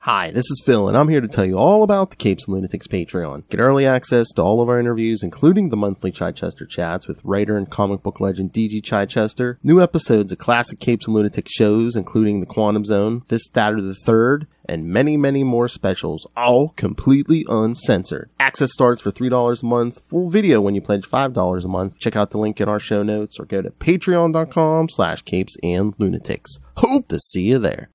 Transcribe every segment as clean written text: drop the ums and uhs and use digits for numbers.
Hi, this is Phil, and I'm here to tell you all about the Capes and Lunatics Patreon. Get early access to all of our interviews, including the monthly Chichester chats with writer and comic book legend D.G. Chichester, new episodes of classic Capes and Lunatics shows, including The Quantum Zone, This, That, or the Third, and many, many more specials, all completely uncensored. Access starts for $3 a month, full video when you pledge $5 a month. Check out the link in our show notes or go to patreon.com/capesandlunatics. Hope to see you there.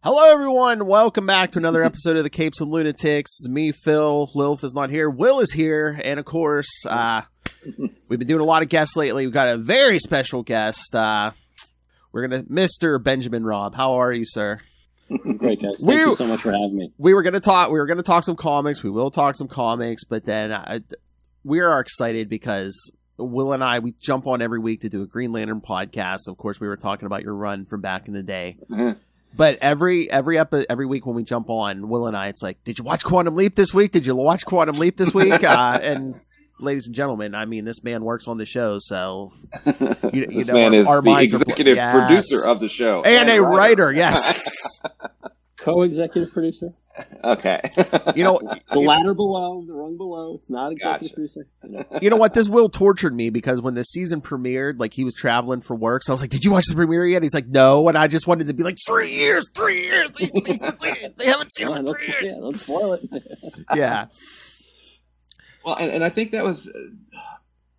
Hello, everyone. Welcome back to another episode of the Capes and Lunatics. It's me, Phil. Lilith is not here. Will is here. And, of course, we've been doing a lot of guests lately. We've got a very special guest. We're going to Mr. Ben Raab. How are you, sir? Great, guys. Thank you so much for having me. We were going to talk some comics. We will talk some comics. But then we are excited because Will and I, we jump on every week to do a Green Lantern podcast. Of course, we were talking about your run from back in the day. Mm-hmm. But every week when we jump on, Will and I, it's like, did you watch Quantum Leap this week? Did you watch Quantum Leap this week? And ladies and gentlemen, I mean, this man works on the show, so this man is the executive producer of the show and a writer. Yes, co-executive producer. Okay, the ladder below, the rung below. It's not executive producer. You know what? This Will tortured me because when the season premiered, like he was traveling for work, so I was like, "Did you watch the premiere yet?" He's like, "No," and I just wanted to be like, 3 years. They haven't seen it in 3 years. Yeah, don't spoil it. Yeah. Well, and I think that was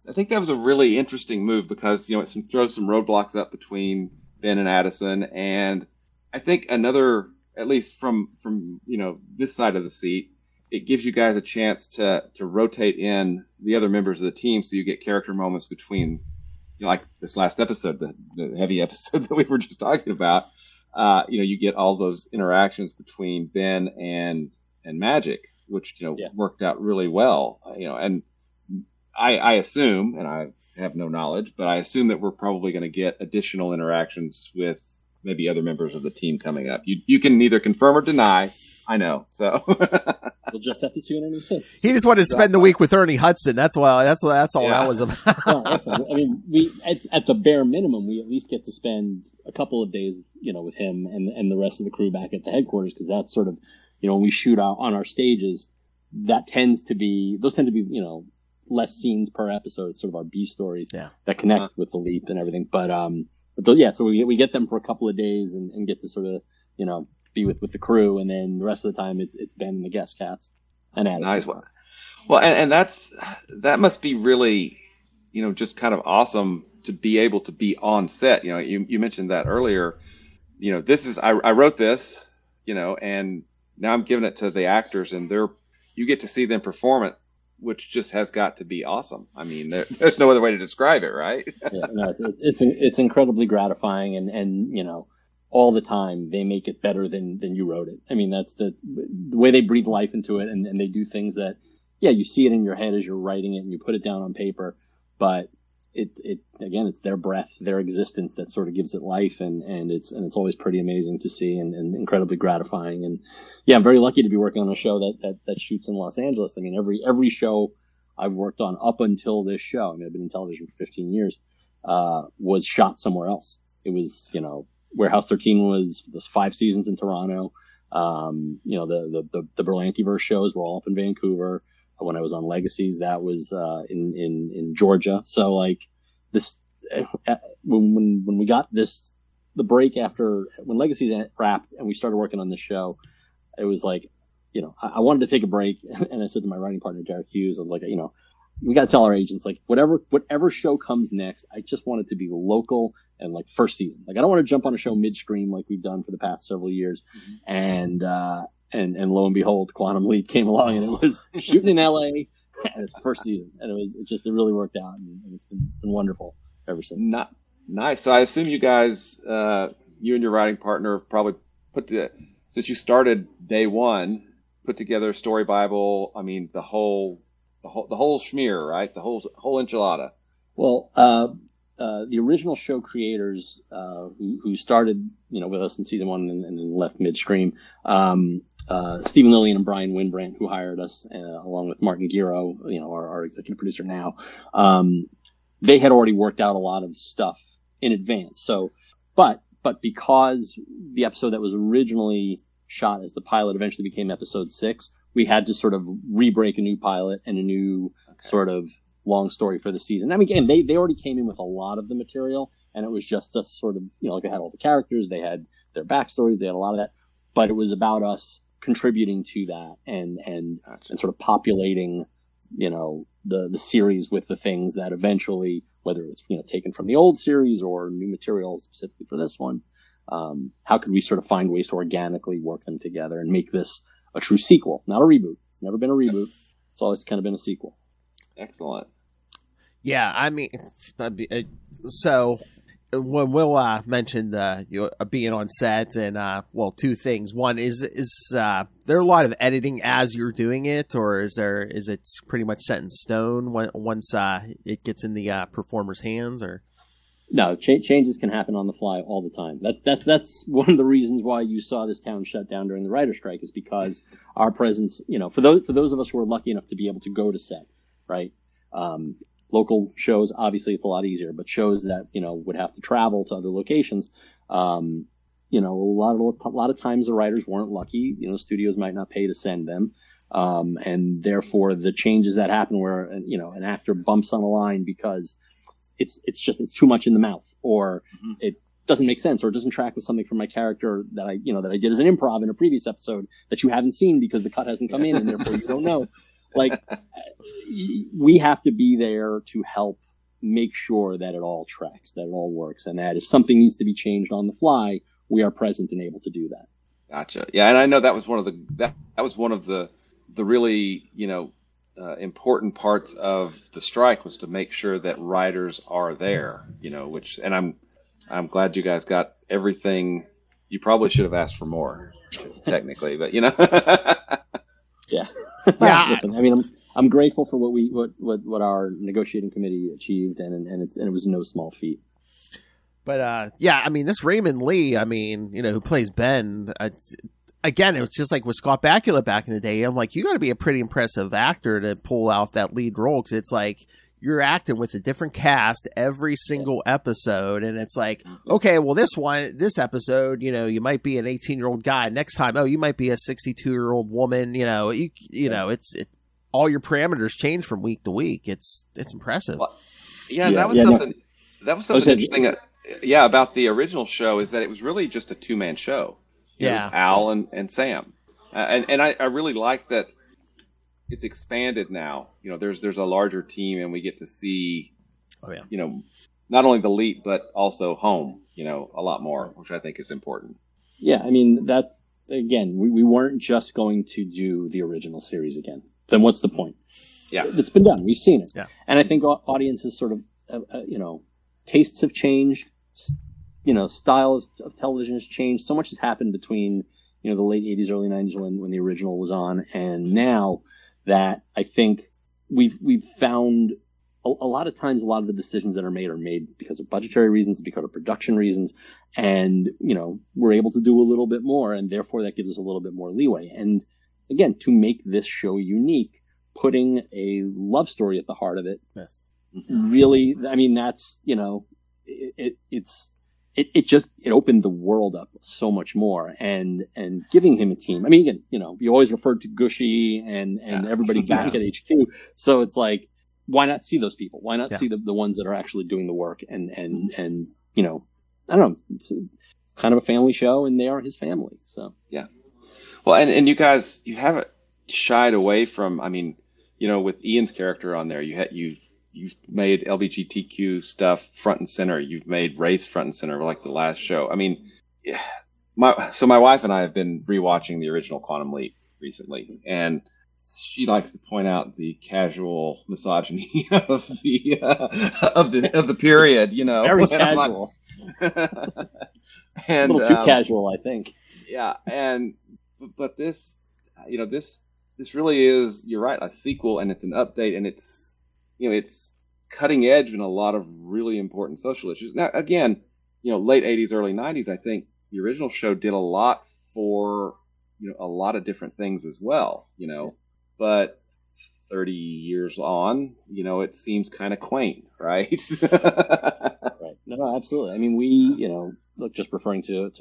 a really interesting move because it throws some roadblocks up between Ben and Addison, and I think another. At least from this side of the seat, it gives you guys a chance to rotate in the other members of the team, so you get character moments between, like this last episode, the heavy episode that we were just talking about. You get all those interactions between Ben and Magic, which worked out really well. And I assume, and I have no knowledge, but I assume that we're probably going to get additional interactions with maybe other members of the team coming up. You can neither confirm or deny. I know. So we'll just have to tune in and see. He just wanted to spend the week with Ernie Hudson. That's all that was about. No, listen, I mean, we at the bare minimum, we at least get to spend a couple of days, with him and the rest of the crew back at the headquarters, because that's sort of, when we shoot out on our stages, those tend to be, less scenes per episode. It's sort of our B stories that connect with the Leap and everything. So we get them for a couple of days and get to sort of, be with the crew, and then the rest of the time it's Ben and the guest cast and Addison. Nice. Well, and that must be really, just kind of awesome to be able to be on set. You mentioned that earlier. I wrote this, and now I'm giving it to the actors, and you get to see them perform it, which just has got to be awesome. I mean, there's no other way to describe it, right? It's incredibly gratifying, and all the time they make it better than you wrote it. I mean, that's the way they breathe life into it, and they do things that, you see it in your head as you're writing it and you put it down on paper, but it's their breath, their existence that sort of gives it life, and it's always pretty amazing to see and incredibly gratifying. And I'm very lucky to be working on a show that shoots in Los Angeles. I mean, every show I've worked on up until this show, I mean, I've been in television for 15 years, was shot somewhere else. It was, Warehouse 13 was 5 seasons in Toronto. The Berlantiverse shows were all up in Vancouver. When I was on Legacies, that was in Georgia. So like this, when we got this the break after when Legacy's wrapped and we started working on this show, it was like, I wanted to take a break, and I said to my writing partner Derek Hughes, I'm like, we got to tell our agents, like, whatever show comes next, I just want it to be local and like first season. Like, I don't want to jump on a show midstream like we've done for the past several years. And lo and behold, Quantum Leap came along, and it was shooting in LA, and it's first season, and it really worked out, and it's been wonderful ever since. Nice. So I assume you guys, you and your writing partner, have probably since you started day one, put together a story Bible. I mean, the whole schmear, right? The whole enchilada. Well, the original show creators, who started, with us in season one and then left midstream, Stephen Lillian and Brian Winbrandt, who hired us, along with Martin Giro, our executive producer now, they had already worked out a lot of stuff in advance. So, but because the episode that was originally shot as the pilot eventually became episode 6, we had to sort of re-break a new pilot and a new sort of long story for the season. I mean, again, they already came in with a lot of the material, and it was just us sort of, like, they had all the characters, they had their backstories, they had a lot of that, but it was about us contributing to that and sort of populating, the series with the things that eventually, whether it's, taken from the old series or new material specifically for this one, how could we sort of find ways to organically work them together and make this a true sequel, not a reboot. It's never been a reboot. It's always kind of been a sequel. Excellent. Yeah, I mean, so when Will mentioned being on set, and two things. One is there a lot of editing as you're doing it, or is it pretty much set in stone once it gets in the performer's hands, or? No, changes can happen on the fly all the time. That's one of the reasons why you saw this town shut down during the writer's strike, is because our presence, for those of us who are lucky enough to be able to go to set, right? Local shows, obviously it's a lot easier, but shows that, would have to travel to other locations, a lot of times the writers weren't lucky. Studios might not pay to send them. And therefore the changes that happen where, an actor bumps on a line because it's too much in the mouth, or it doesn't make sense, or it doesn't track with something from my character that I did as an improv in a previous episode that you haven't seen because the cut hasn't come in, and therefore you don't know. Like, we have to be there to help make sure that it all tracks, that it all works, and that if something needs to be changed on the fly, we are present and able to do that. Gotcha. Yeah, and I know that was one of the really, important parts of the strike, was to make sure that writers are there, and I'm glad you guys got everything. You probably should have asked for more, technically, but yeah. Yeah. Listen, I mean, I'm grateful for what our negotiating committee achieved, and it was no small feat. But I mean, this Raymond Lee, I mean, who plays Ben, again, it was just like with Scott Bakula back in the day. I'm like, you got to be a pretty impressive actor to pull out that lead role, because it's like you're acting with a different cast every single episode, and it's like, okay, well, this episode, you might be an 18-year-old guy. Next time, you might be a 62-year-old woman. It's all your parameters change from week to week. It's impressive. Well, that was something interesting. About the original show, is that it was really just a two-man show. It was Al and Sam, and I really like that it's expanded now. There's a larger team, and we get to see, not only the leap but also home, a lot more, which I think is important. Yeah, I mean, that's, again, we weren't just going to do the original series again. Then what's the point? Yeah, it's been done. We've seen it. Yeah, and I think audiences sort of, tastes have changed. Styles of television has changed. So much has happened between, the late 80s, early 90s when the original was on, and now, that I think we've found a lot of times, a lot of the decisions that are made because of budgetary reasons, because of production reasons, and we're able to do a little bit more, and therefore that gives us a little bit more leeway. And again, to make this show unique, putting a love story at the heart of it, really, I mean, that's it opened the world up so much more, and giving him a team. I mean, again, you always referred to Gushy and everybody back at HQ. So it's like, why not see those people? Why not see the ones that are actually doing the work? And I don't know. kind of a family show, and they are his family. So yeah. Well, and you guys, you haven't shied away from. I mean, with Ian's character on there, you've made LGBTQ stuff front and center. You've made race front and center, like the last show. I mean, my wife and I have been rewatching the original Quantum Leap recently, and she likes to point out the casual misogyny of the period. Very casual. And, a little too casual, I think. Yeah, but this, this really is, you're right, a sequel, and it's an update, and it's, it's cutting edge in a lot of really important social issues. Now, again, late 80s, early 90s, I think the original show did a lot for, a lot of different things as well, but 30 years on, it seems kind of quaint, right? Right. No, absolutely. I mean, we, look, just referring to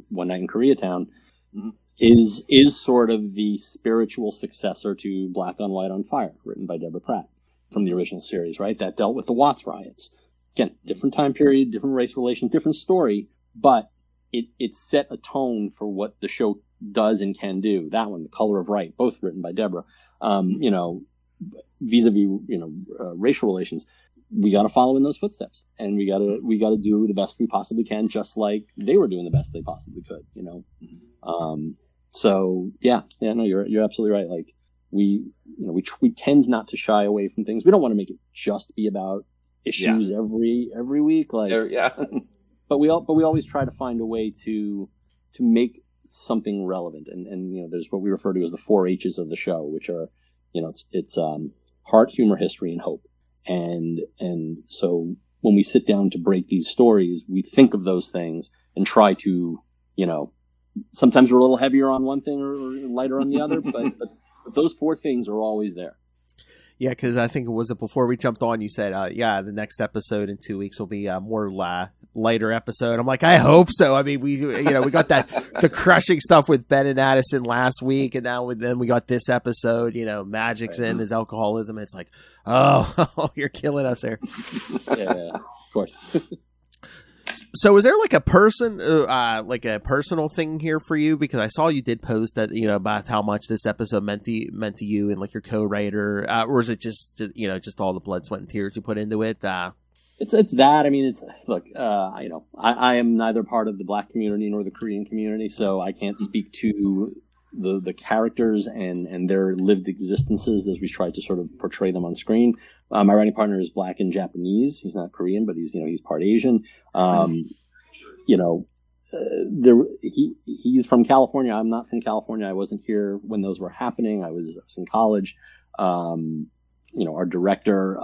One Night in Koreatown, mm-hmm. is sort of the spiritual successor to Black on White on Fire, written by Deborah Pratt from the original series, right? That dealt with the Watts riots. Again, different time period, different race relations, different story, but it set a tone for what the show does and can do. That one, The Color of Right, both written by Deborah. Vis-a-vis, racial relations, we got to follow in those footsteps, and we got to do the best we possibly can, just like they were doing the best they possibly could, So no, you're absolutely right. Like we tend not to shy away from things. We don't want to make it just be about issues every week, like but we always try to find a way to make something relevant, and there's what we refer to as the 4 H's of the show, which are it's heart, humor, history, and hope. And so when we sit down to break these stories, we think of those things and try to, sometimes we're a little heavier on one thing or lighter on the other, but those 4 things are always there. Yeah, because I think before we jumped on, you said, the next episode in 2 weeks will be more lighter episode. I'm like, I hope so. I mean, we got the crushing stuff with Ben and Addison last week, and then we got this episode. Magic's in his alcoholism. It's like, oh, you're killing us there. Yeah, of course. So is there like a personal thing here for you? Because I saw you did post that, about how much this episode meant to you and like your co-writer, or is it just, just all the blood, sweat, and tears you put into it? It's that. I mean, I am neither part of the Black community nor the Korean community, so I can't speak to the characters and their lived existences as we try to sort of portray them on screen. My writing partner is Black and Japanese. He's not Korean, but he's part Asian. He's from California. I'm not from California. I wasn't here when those were happening. I was in college. Our director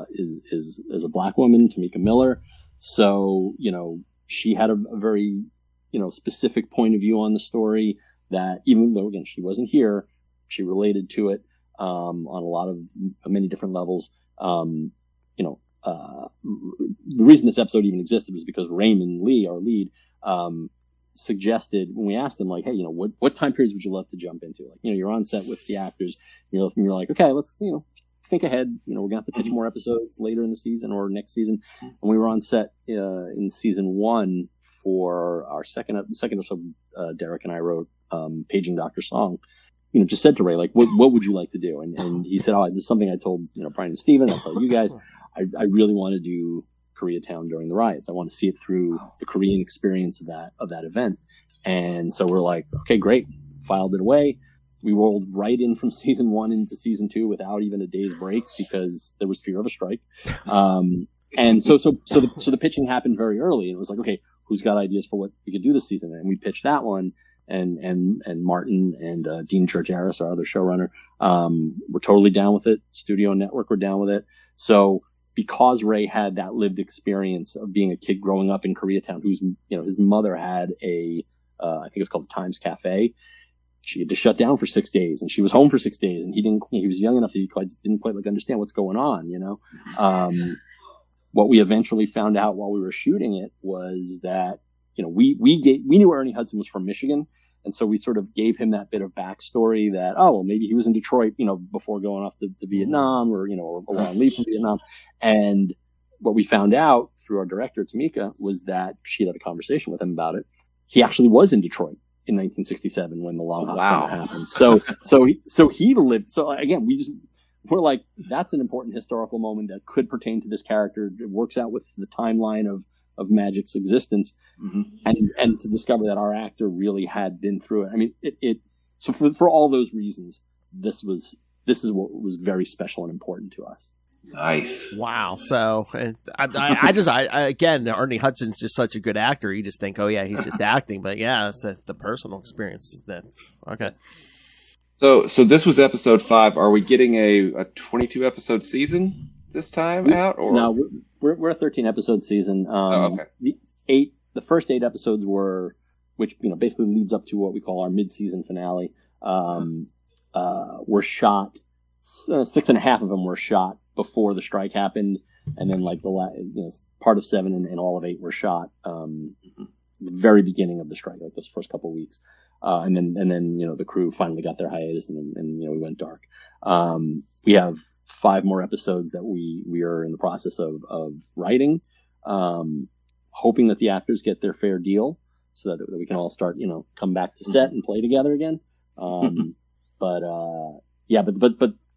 is a Black woman, Tamika Miller. So, she had a very, specific point of view on the story that, even though, again, she wasn't here, she related to it on a lot of many different levels. The reason this episode even existed was because Raymond Lee, our lead, suggested, when we asked him, like, hey, what time periods would you love to jump into? Like, you're on set with the actors, and you're like, okay, let's, think ahead. We're going to have to pitch more episodes later in the season or next season. And we were on set in season 1 for our second episode. Derek and I wrote Paging Dr. Song. Just said to Ray, like, what would you like to do? And he said, this is something I told Brian and Steven. I told you guys. I really want to do Koreatown during the riots. I want to see it through the Korean experience of that event. And so we're like, okay, great. Filed it away. We rolled right in from season 1 into season 2 without even a day's break because there was fear of a strike. And so the pitching happened very early, and it was like, okay, who's got ideas for what we could do this season? And we pitched that one, and Martin and Dean Church-Harris, our other showrunner, were totally down with it. Studio and network were down with it. So because Ray had that lived experience of being a kid growing up in Koreatown, who's, his mother had I think it's called the Times Cafe. She had to shut down for 6 days, and she was home for 6 days, and he was young enough that he didn't quite understand what's going on, What we eventually found out while we were shooting it was that, we knew Ernie Hudson was from Michigan, and so we sort of gave him that bit of backstory that, maybe he was in Detroit, before going off to Vietnam or on leave from Vietnam. And what we found out through our director, Tamika, was that she had a conversation with him about it. he actually was in Detroit in 1967 when the Long Hot Wow. Summer happened. So he lived. So again, we're like, that's an important historical moment that could pertain to this character. It works out with the timeline of Magic's existence, and to discover that our actor really had been through it. I mean, so for all those reasons, this is what was very special and important to us. Nice. Wow. So I again, Ernie Hudson's just such a good actor. You just think, oh yeah, he's just acting, but yeah, it's the personal experience. Okay. So this was episode 5. Are we getting a 22 episode season this time out? Or no? We're a 13 episode season. Okay. The first 8 episodes were, which basically leads up to what we call our mid-season finale. Were shot. 6.5 of them were shot before the strike happened, and then like part of 7 and all of 8 were shot the very beginning of the strike, like those first couple of weeks, and then the crew finally got their hiatus, and we went dark. We have 5 more episodes that we are in the process of writing, hoping that the actors get their fair deal so that we can all start come back to set and play together again. But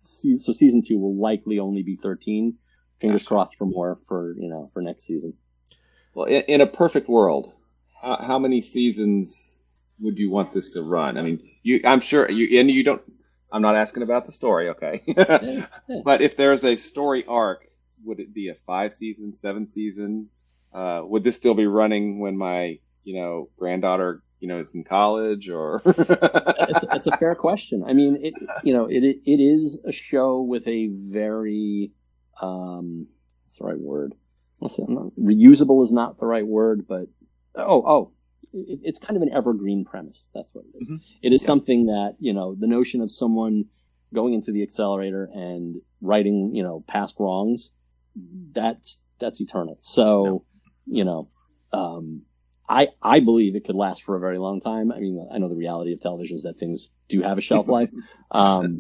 season 2 will likely only be 13. Fingers crossed for more for next season. Well, in a perfect world, how many seasons would you want this to run? I mean, I'm sure you don't. I'm not asking about the story, okay? Yeah. But if there's a story arc, would it be a 5-season, 7-season? Would this still be running when my granddaughter is in college, or? It's a fair question. I mean, it is a show with a very what's the right word? Reusable is not the right word, but it's kind of an evergreen premise. That's what it is. Mm-hmm. It is something that the notion of someone going into the accelerator and righting past wrongs, that's eternal. So I believe it could last for a very long time. I mean, I know the reality of television is that things do have a shelf life. But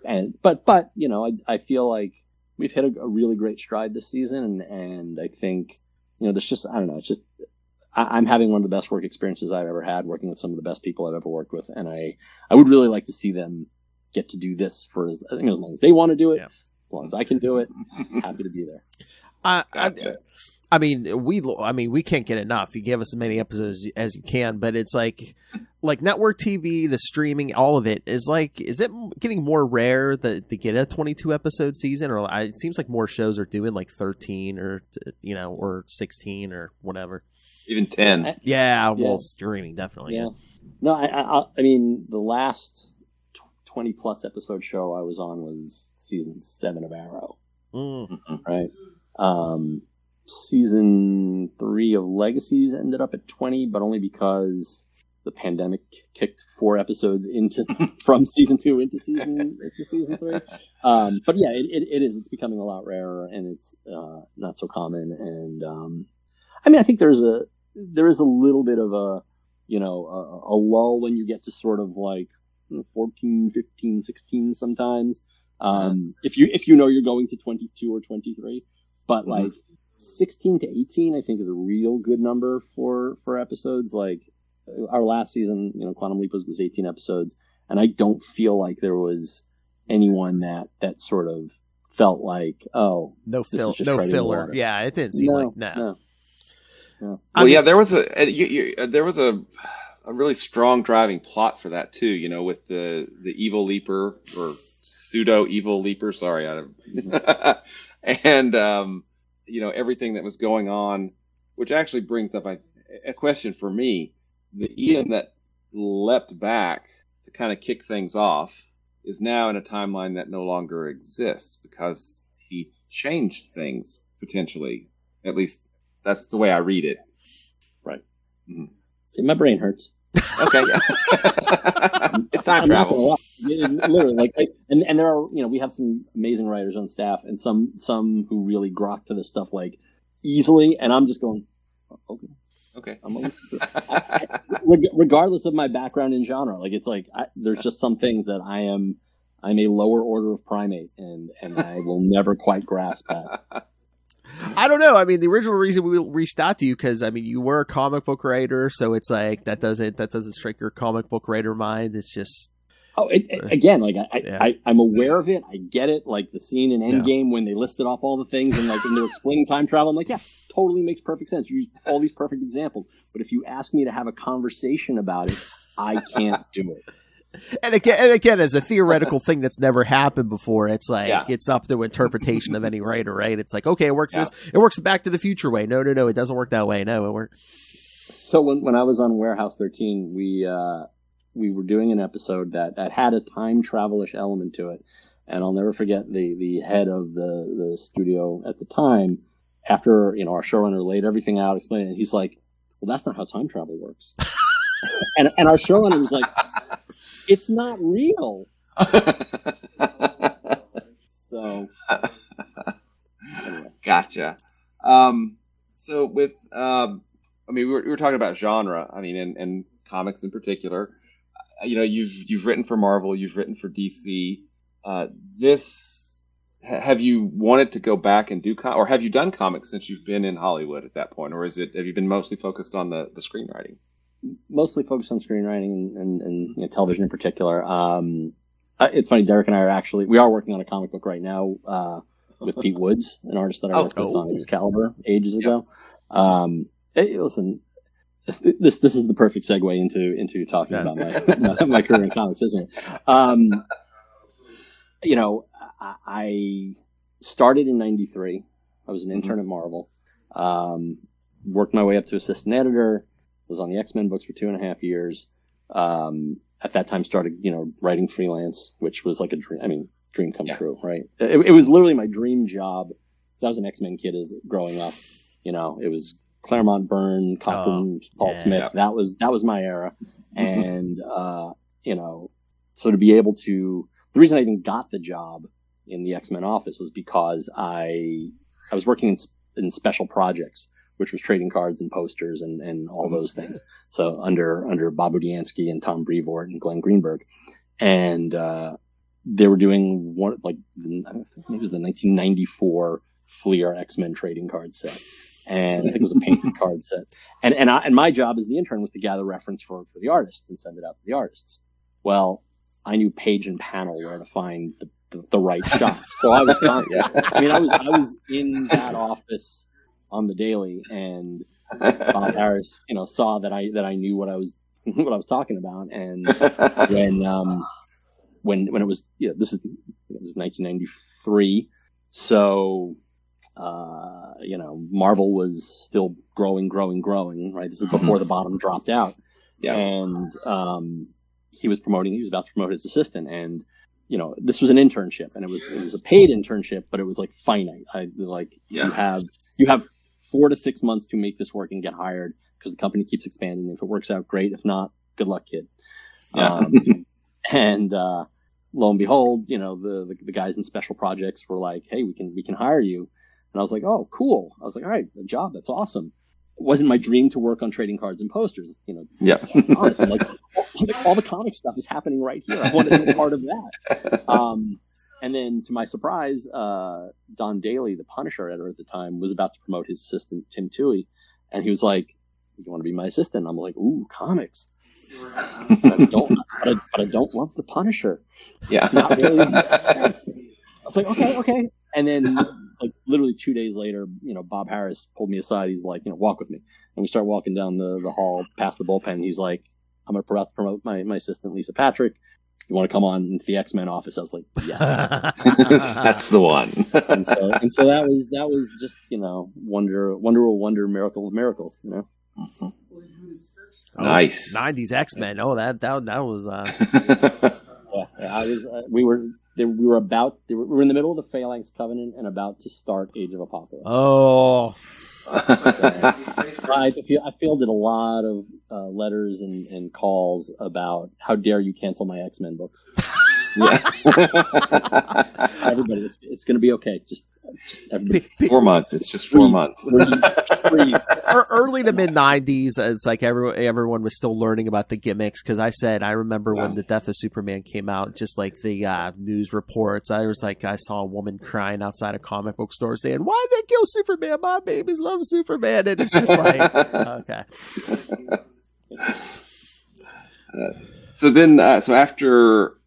I feel like we've hit a really great stride this season. And I think, there's just, I don't know, it's just, I'm having one of the best work experiences I've ever had, working with some of the best people I've ever worked with. And I would really like to see them get to do this for as long as they want to do it, as long as I can do it. Happy to be there. I mean, we can't get enough. You give us as many episodes as you can, but it's like network TV, the streaming, all of it is it getting more rare that to get a 22 episode season? Or it seems like more shows are doing like 13 or 16 or whatever. Even 10. Yeah. Well, streaming definitely. Yeah. No, I mean, the last 20 plus episode show I was on was season 7 of Arrow. Mm-hmm. Right. Season 3 of Legacies ended up at 20, but only because the pandemic kicked 4 episodes from season 2 into season 3. But yeah, it is. It's becoming a lot rarer, and it's not so common. And I mean, I think there is a little bit of a lull when you get to sort of like 14, 15, 16 sometimes. If you're going to 22 or 23, but like 16 to 18, I think is a real good number for episodes. Like our last season, Quantum Leap was 18 episodes, and I don't feel like there was anyone that sort of felt like, no filler. Yeah, it didn't seem like no. Well, yeah, there was a really strong driving plot for that too. With the evil leaper or pseudo evil leaper. Sorry, and everything that was going on, which actually brings up a question for me. The Ian that leapt back to kind of kick things off is now in a timeline that no longer exists because he changed things potentially. At least that's the way I read it. Right. Mm-hmm. My brain hurts. Okay. It's time travel. Literally, and there are, we have some amazing writers on staff, and some who really grok to this stuff like easily, and I'm just going, okay. Regardless of my background in genre, there's just some things that I'm a lower order of primate, and I will never quite grasp that. I don't know. I mean, the original reason we reached out to you, because I mean, you were a comic book writer, so it's like that doesn't strike your comic book writer mind. It's just again, like I'm aware of it. I get it. Like the scene in Endgame when they listed off all the things and like when they were explaining time travel, I'm like, yeah, totally makes perfect sense. You use all these perfect examples, but if you ask me to have a conversation about it, I can't do it. And again, as a theoretical thing that's never happened before, it's like it's up to interpretation of any writer, right? It's like, okay, it works it works the Back to the Future way. No, it doesn't work that way. No, it works. So when I was on Warehouse 13, we were doing an episode that had a time travel-ish element to it, and I'll never forget the head of the studio at the time. After our showrunner laid everything out, explained it, and he's like, "Well, that's not how time travel works." and our showrunner was like, "It's not real." So, anyway. Gotcha. So with, I mean, we were talking about genre. I mean, and comics in particular. You've written for Marvel. You've written for DC. Have you wanted to go back and do or have you done comics since you've been in Hollywood at that point, or have you been mostly focused on the screenwriting? Mostly focused on screenwriting and television in particular. It's funny, Derek and I we are working on a comic book right now with Pete Woods, an artist that I worked with on Excalibur ages ago. Hey, listen, this is the perfect segue into talking about my career in comics, isn't it? I started in '93. I was an intern at Marvel. Worked my way up to assistant editor. Was on the X-Men books for 2.5 years. At that time started, writing freelance, which was like a dream come true, right? It was literally my dream job. Because I was an X-Men kid growing up. It was Claremont, Byrne, Cochran, Paul Smith. That was my era. And, so to be able to, the reason I even got the job in the X-Men office was because I was working in special projects, which was trading cards and posters and all those things. So under Bob Budiansky and Tom Brevoort and Glenn Greenberg. And, they were doing I think it was the 1994 Fleer X-Men trading card set. And I think it was a painted card set. And my job as the intern was to gather reference for the artists and send it out to the artists. Well, I knew page and panel where to find the right shots. So I was constant. I was in that office on the daily, and Bob Harris, saw that I knew what I was talking about. And when it was, it was 1993. So, Marvel was still growing, right? This is before the bottom dropped out. Yeah. And, he was about to promote his assistant, and, this was an internship, and it was a paid internship, but it was like finite. You have 4 to 6 months to make this work and get hired, because the company keeps expanding. If it works out, great. If not, good luck, kid. Yeah. And, lo and behold, the guys in special projects were like, "Hey, we can hire you." And I was like, "Oh, cool." I was like, "All right, a job. That's awesome." It wasn't my dream to work on trading cards and posters, Yeah. Honestly, all the comic stuff is happening right here. I want to be part of that. And then to my surprise, Don Daly, the Punisher editor at the time, was about to promote his assistant, Tim Toohey. And he was like, "You want to be my assistant?" I'm like, "Ooh, comics." But I don't love the Punisher. Yeah. It's not really. I was like, okay. And then, literally 2 days later, Bob Harris pulled me aside. He's like, "Walk with me." And we start walking down the hall past the bullpen. He's like, "I'm going to promote my assistant, Lisa Patrick. You want to come on into the X-Men office?" I was like, "Yes." That's the one. and so that was just, wonder of wonder, miracle of miracles, Mm-hmm. Nice. 90s X-Men. Oh, that was we were in the middle of the Phalanx Covenant and about to start Age of Apocalypse. Oh. I fielded a lot of letters and calls about how dare you cancel my X-Men books. Everybody, it's going to be okay. Just everybody. 4 months. It's just 4 months. Breathe. Early to mid 90s, it's like everyone was still learning about the gimmicks. Because I remember when the Death of Superman came out, just like the news reports, I saw a woman crying outside a comic book store saying, "Why'd they kill Superman? My babies love Superman." And it's just like, okay. So then, after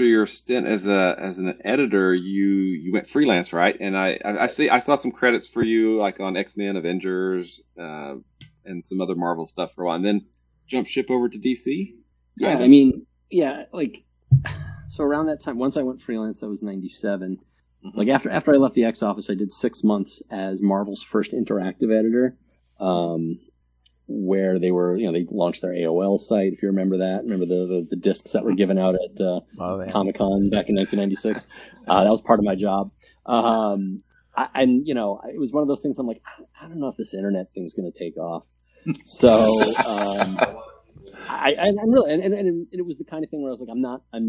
your stint as an editor, you went freelance, right? And I saw some credits for you, like on X-Men, Avengers, and some other Marvel stuff for a while, and then jump ship over to DC. Yeah, I mean, like, so around that time, once I went freelance, that was 97. Mm-hmm. Like after I left the X office, I did 6 months as Marvel's first interactive editor. Where they were, they launched their AOL site, if you remember that. Remember the discs that were given out at Comic-Con back in 1996? That was part of my job. It was one of those things I'm like, I don't know if this internet thing's going to take off. So, it was the kind of thing where I was like, I'm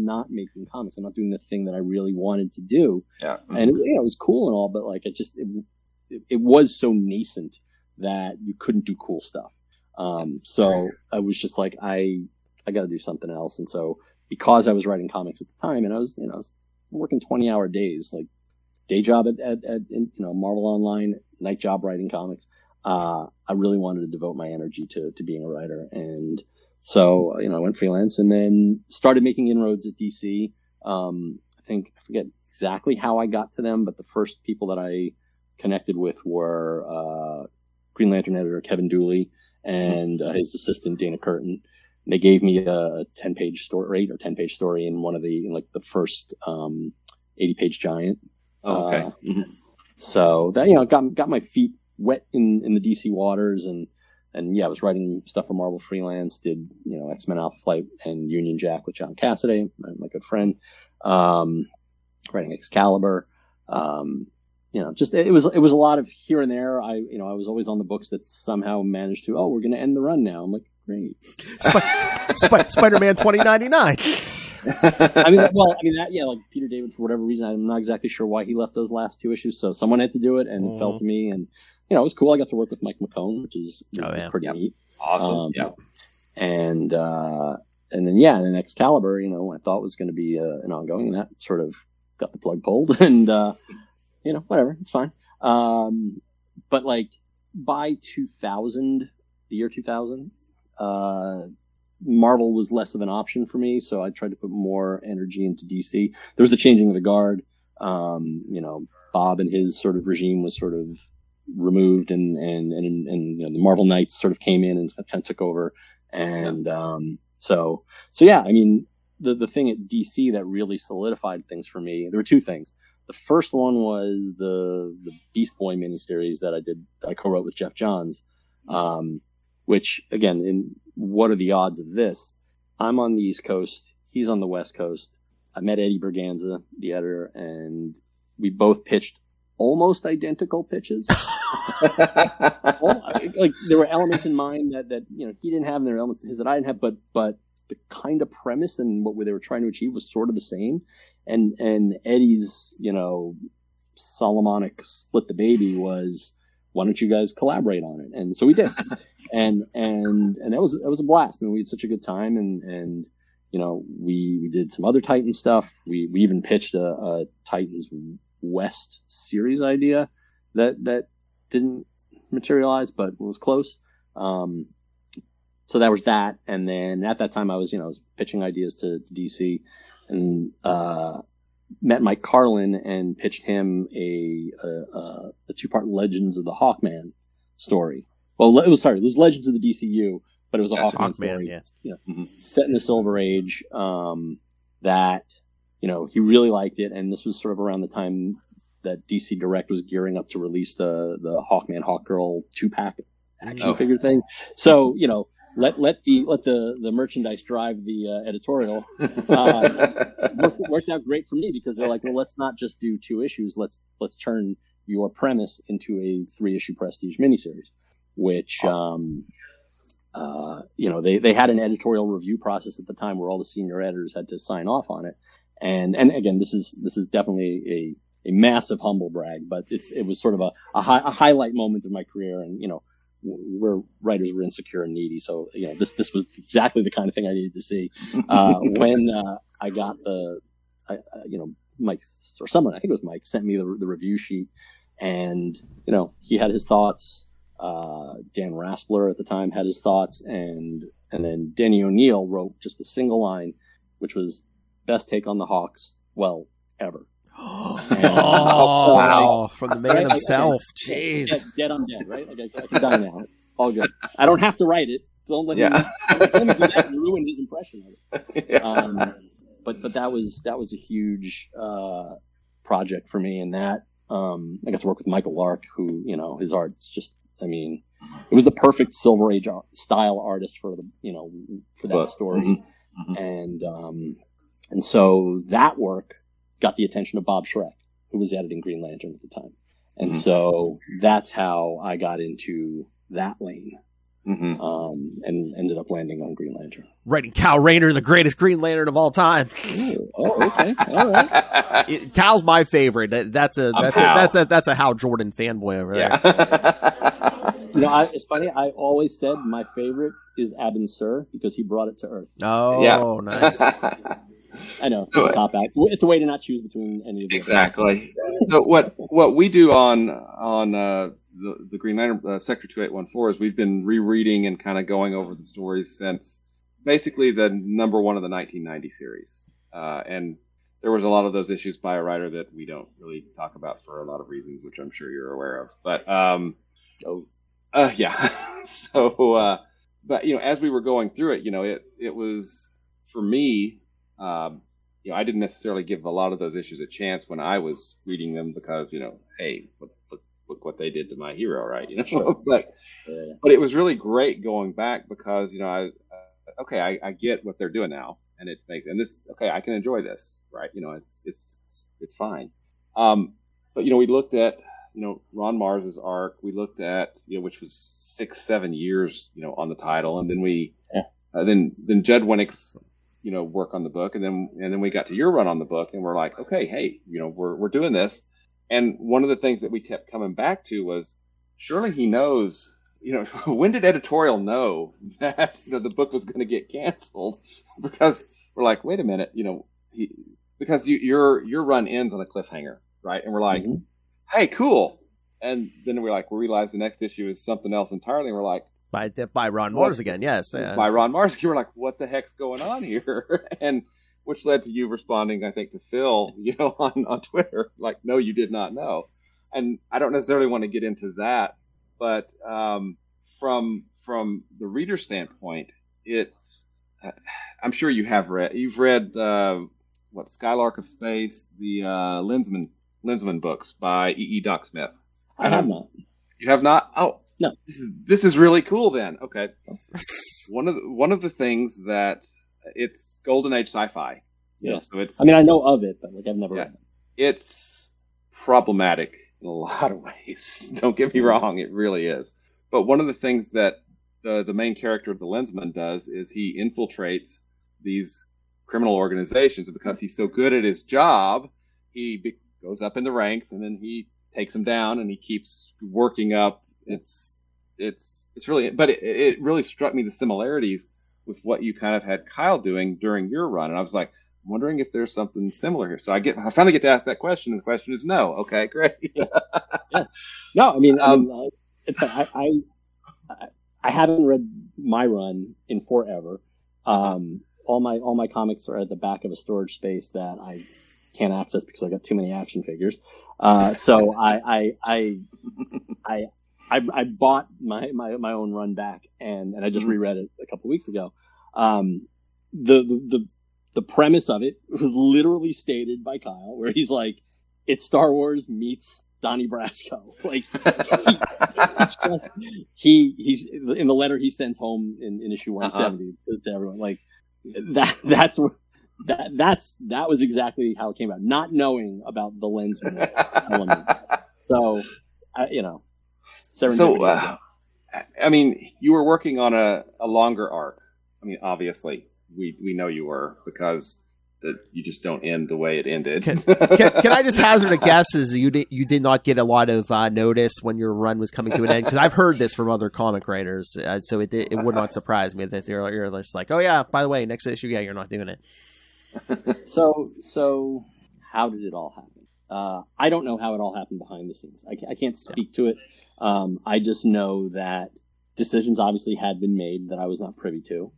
not making comics. I'm not doing the thing that I really wanted to do. Yeah. And it was cool and all, but like, it was so nascent that you couldn't do cool stuff. So I was just like, I got to do something else. And so because I was writing comics at the time, and I was working 20-hour days, like day job at Marvel Online, night job writing comics. I really wanted to devote my energy to being a writer. And so, I went freelance and then started making inroads at DC. I forget exactly how I got to them, but the first people that I connected with were, Green Lantern editor Kevin Dooley and his assistant Dana Curtin. They gave me a 10-page story in one of the first 80-page giant. Okay. So that got my feet wet in the DC waters, and I was writing stuff for Marvel freelance. Did X-Men Alpha Flight and Union Jack with John Cassaday, my good friend. Writing Excalibur. It was a lot of here and there. I was always on the books that somehow managed to, we're going to end the run now. I'm like, great. Spider-Man 2099. Like Peter David, for whatever reason, I'm not exactly sure why he left those last 2 issues. So someone had to do it, and it fell to me. And it was cool. I got to work with Mike McCone, which is pretty neat. Awesome. And then Excalibur, I thought was going to be an ongoing, and that sort of got the plug pulled, and whatever, it's fine. But like by 2000, the year 2000, Marvel was less of an option for me, so I tried to put more energy into DC. There was the changing of the guard. Bob and his sort of regime was sort of removed, and the Marvel Knights sort of came in and kind of took over. And so I mean, the thing at DC that really solidified things for me, there were 2 things. The first one was the Beast Boy miniseries that I co-wrote with Jeff Johns, which again, what are the odds of this? I'm on the East Coast, he's on the West Coast. I met Eddie Berganza, the editor, and we both pitched almost identical pitches. Like there were elements in mine that he didn't have, and there were elements in his that I didn't have, but the kind of premise and what they were trying to achieve was sort of the same. And Eddie's, Solomonic split the baby was, why don't you guys collaborate on it? And so we did. and that was a blast. I mean, we had such a good time, and we did some other Titan stuff. We even pitched a Titans West series idea that didn't materialize, but was close. So that was that. And then at that time I was pitching ideas to DC, and met Mike Carlin and pitched him a 2-part Legends of the Hawkman story. Well, it was Legends of the DCU, but it was a Hawkman story. Yeah. Set in the Silver Age. That he really liked it, and this was sort of around the time that DC Direct was gearing up to release the Hawkman Hawkgirl 2-pack action figure thing. So let the merchandise drive the editorial. Worked out great for me, because they're like, well, let's not just do 2 issues. Let's turn your premise into a 3-issue prestige miniseries, which awesome. They had an editorial review process at the time where all the senior editors had to sign off on it. And again, this is definitely a massive humble brag, but it was sort of a highlight moment of my career. And, where writers were insecure and needy. So, this was exactly the kind of thing I needed to see. When, I got Mike or someone, I think it was Mike, sent me the review sheet, and, he had his thoughts. Dan Raspler at the time had his thoughts, and then Denny O'Neil wrote just a single line, which was best take on the Hawks, ever. Wow! From the man himself. Jeez. Dead, I'm dead, right? I can die now. All good. I don't have to write it. Don't let him do that and ruin his impression of it. Yeah. But that was a huge project for me, and that I got to work with Michael Lark, who his art's just, it was the perfect Silver Age style artist for that story, and so that work got the attention of Bob Schreck, who was editing Green Lantern at the time. And so that's how I got into that lane, and ended up landing on Green Lantern. Writing Kal Rayner, the greatest Green Lantern of all time. Oh, okay. All right. Cal's my favorite. That's a Hal Jordan fanboy over there. Yeah. It's funny. I always said my favorite is Abin Sur because he brought it to Earth. Oh, yeah. Nice. I know, it's a cop-out. It's a way to not choose between any of the exactly. So what we do on the Green Lantern Sector 2814 is we've been rereading and kind of going over the stories since basically the number one of the 1990 series, and there was a lot of those issues by a writer that we don't really talk about for a lot of reasons, which I'm sure you're aware of. But yeah. So, but as we were going through it, it was for me. I didn't necessarily give a lot of those issues a chance when I was reading them because, hey, look what they did to my hero, right? But it was really great going back because, I get what they're doing now, and I can enjoy this, right? It's fine. But we looked at, Ron Mars's arc. We looked at, which was 6-7 years, on the title, and then then Judd Winnick's work on the book, and then we got to your run on the book, and we're like, okay, hey, we're doing this. And one of the things that we kept coming back to was, surely he knows, when did editorial know that the book was going to get canceled? Because we're like, wait a minute, because your run ends on a cliffhanger, right? And we're like, hey, cool. And then we realize the next issue is something else entirely, and we're like, by Ron Mars again, yes. By Ron Mars, you were like, "What the heck's going on here?" And which led to you responding, I think, to Phil, on Twitter, like, "No, you did not know." And I don't necessarily want to get into that, but from the reader standpoint, I'm sure you've read Skylark of Space, the Lensman books by E. Doc Smith. I have not. You have not? Oh. No. This is really cool then. Okay. One of the things that it's golden age sci-fi. Yeah. So it's, I know of it, but I've never read it. It's problematic in a lot of ways. Don't get me wrong, it really is. But one of the things that the main character of the Lensman does is he infiltrates these criminal organizations, and because he's so good at his job, he goes up in the ranks, and then he takes them down, and he keeps working up. It's really, but it really struck me the similarities with what you kind of had Kyle doing during your run, and I was like, I'm wondering if there's something similar here. So I finally get to ask that question, and the question is no. Okay, great. Yeah. No, it's I haven't read my run in forever. All my comics are at the back of a storage space that I can't access because I got too many action figures. So I bought my own run back, and I just reread it a couple weeks ago. The premise of it was literally stated by Kyle, where he's like, it's Star Wars meets Donnie Brasco. Like, he's in the letter he sends home in issue 170 to everyone. Like, that was exactly how it came out, not knowing about the Lensman element. So, you were working on a longer arc. Obviously, we know you were, because that you just don't end the way it ended. Can I just hazard a guess? Is you did not get a lot of notice when your run was coming to an end? Because I've heard this from other comic writers, so it would not surprise me that you're just like, oh yeah, by the way, next issue, yeah, you're not doing it. So how did it all happen? I don't know how it all happened behind the scenes. I can't speak to it. I just know that decisions obviously had been made that I was not privy to.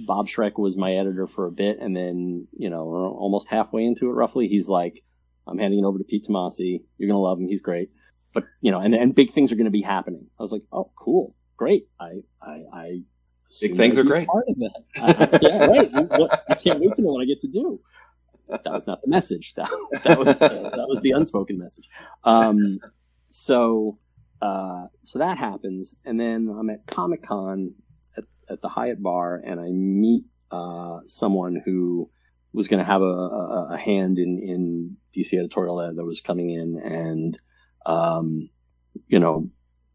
Bob Schreck was my editor for a bit, and then, almost halfway into it, roughly, he's like, I'm handing it over to Pete Tomasi. You're going to love him. He's great. But, and big things are going to be happening. I was like, oh, cool. Great. Big things are great. Part of that. Yeah, right. I can't wait to know what I get to do. That was not the message. That was the unspoken message. So that happens. And then I'm at Comic-Con at the Hyatt Bar, and I meet someone who was going to have a hand in DC editorial that was coming in, and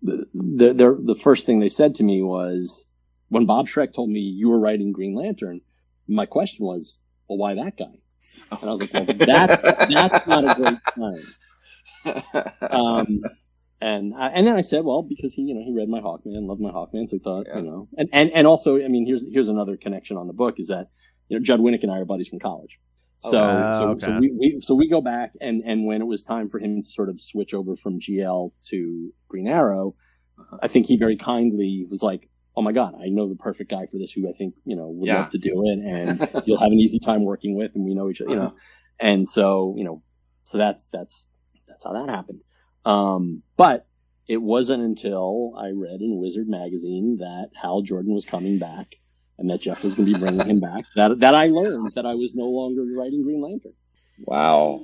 the first thing they said to me was, when Bob Schreck told me you were writing Green Lantern, my question was, well, why that guy? And I was like, well, that's not a great time. And then I said, well, because he read my Hawkman, loved my Hawkman, so I thought, and also, I mean, here's another connection on the book is that, Judd Winnick and I are buddies from college. So we go back, and when it was time for him to sort of switch over from GL to Green Arrow, I think he very kindly was like, oh my God, I know the perfect guy for this, who I think, would love to do it, and you'll have an easy time working with, and we know each other, and so, so that's how that happened. But it wasn't until I read in Wizard magazine that Hal Jordan was coming back and that Jeff was going to be bringing him back that I learned that I was no longer writing Green Lantern. Wow.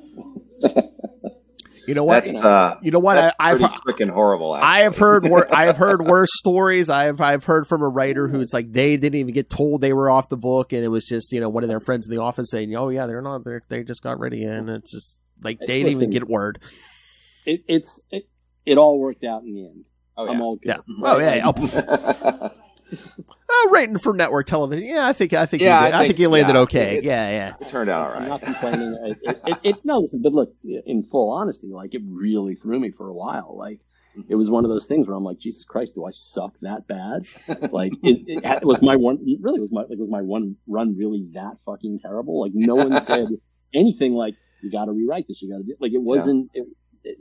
You know what? I've freaking horrible. Actually. I have heard worse stories. I've heard from a writer who it's like they didn't even get told they were off the book, and it was just one of their friends in the office saying, "Oh yeah, they're not. They just got ready," and it's just like they didn't even get word. It all worked out in the end. Oh, yeah. I'm all good. Yeah. Oh yeah. Writing for network television. Yeah, I think you landed okay. It turned out all right. I'm not complaining. No, listen, but look, in full honesty, like it really threw me for a while. Like it was one of those things where I'm like, Jesus Christ, do I suck that bad? Like it was my one. It really was my one run really that fucking terrible? Like no one said anything like you got to rewrite this. You got to do like it wasn't. Yeah.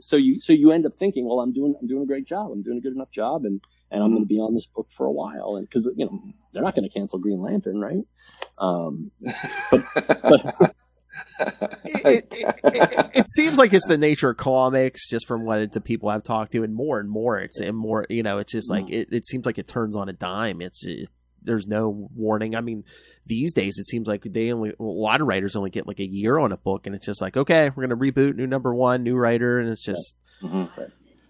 So you end up thinking, well, I'm doing a great job. I'm doing a good enough job, and I'm going to be on this book for a while, and because they're not going to cancel Green Lantern, right? But it seems like it's the nature of comics, just from what the people I've talked to, and more it's more. It's just like it seems like it turns on a dime. There's no warning. I mean, these days it seems like a lot of writers only get like a year on a book, and it's just like, okay, we're going to reboot, new number one, new writer, and it's just. Yeah. Mm-hmm.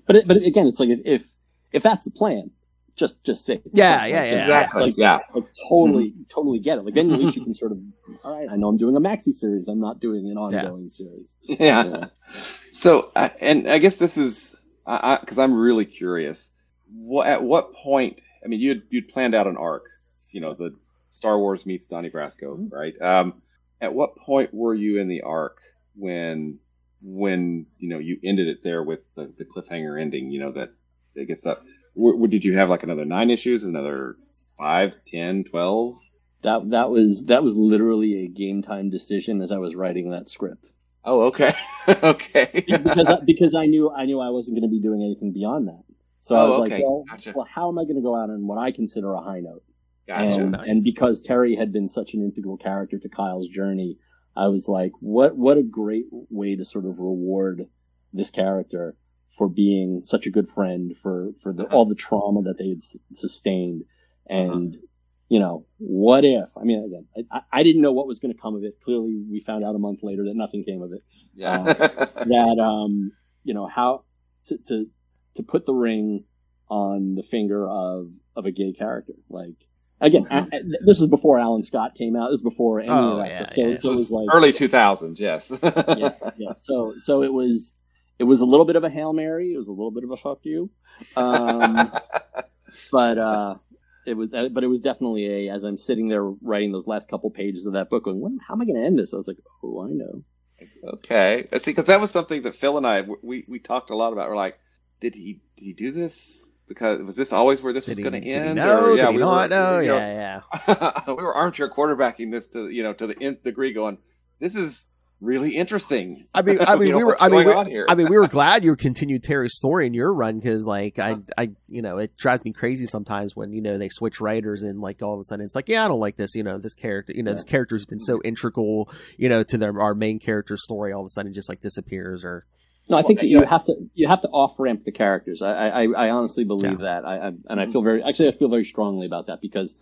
But again, it's like if that's the plan, just say it. Yeah, exactly. Totally get it. Like then at least you can sort of, all right, I know I'm doing a maxi series. I'm not doing an ongoing series. Yeah. So, and I guess this is because I'm really curious. At what point? I mean, you'd planned out an arc. The Star Wars meets Donnie Brasco, right? At what point were you in the arc when you ended it there with the cliffhanger ending? That it gets up. Did you have like another 9 issues, another 5, 10, 12? That was literally a game time decision as I was writing that script. Oh, okay, okay. because I knew I wasn't going to be doing anything beyond that. So I was like, gotcha. Well, how am I going to go out on what I consider a high note? Gotcha. And because Terry had been such an integral character to Kyle's journey, I was like, what a great way to sort of reward this character for being such a good friend, for all the trauma that they had sustained. And, what if, I mean, again, I didn't know what was going to come of it. Clearly we found out a month later that nothing came of it. Yeah. How to put the ring on the finger of a gay character. Like, again, this was before Alan Scott came out. This was before any of that stuff. So it was like early 2000s, yes. yeah. So it was a little bit of a Hail Mary. It was a little bit of a fuck you. But It was definitely as I'm sitting there writing those last couple pages of that book, going, how am I going to end this? I was like, oh, I know. Okay, see, because that was something that Phil and I we talked a lot about. We're like, did he do this? Because was this always where this was going to end? No, yeah, did he not know? Yeah. We were armchair quarterbacking this to the nth degree, going, this is really interesting. I mean, we were glad you continued Terry's story in your run, because like I it drives me crazy sometimes when they switch writers and like all of a sudden it's like, yeah, I don't like this, this character, this character's been so integral, to our main character story, all of a sudden just like disappears. Or no, I think you have to off ramp the characters. I honestly believe that. I feel very strongly about that, because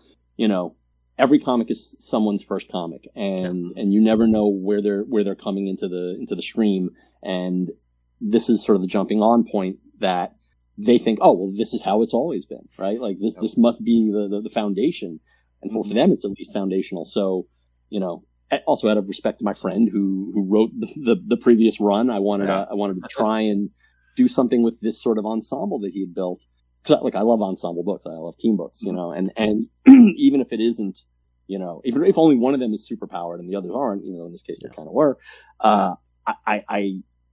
every comic is someone's first comic, and you never know where they're coming into the stream, and this is sort of the jumping on point that they think, oh well, this is how it's always been, right? Like this must be the foundation, and for them it's at least foundational. So also out of respect to my friend who wrote the previous run, I wanted to try and do something with this sort of ensemble that he had built. Because I love ensemble books, I love team books, and even if it isn't, if only one of them is superpowered and the others aren't, in this case they kind of were, I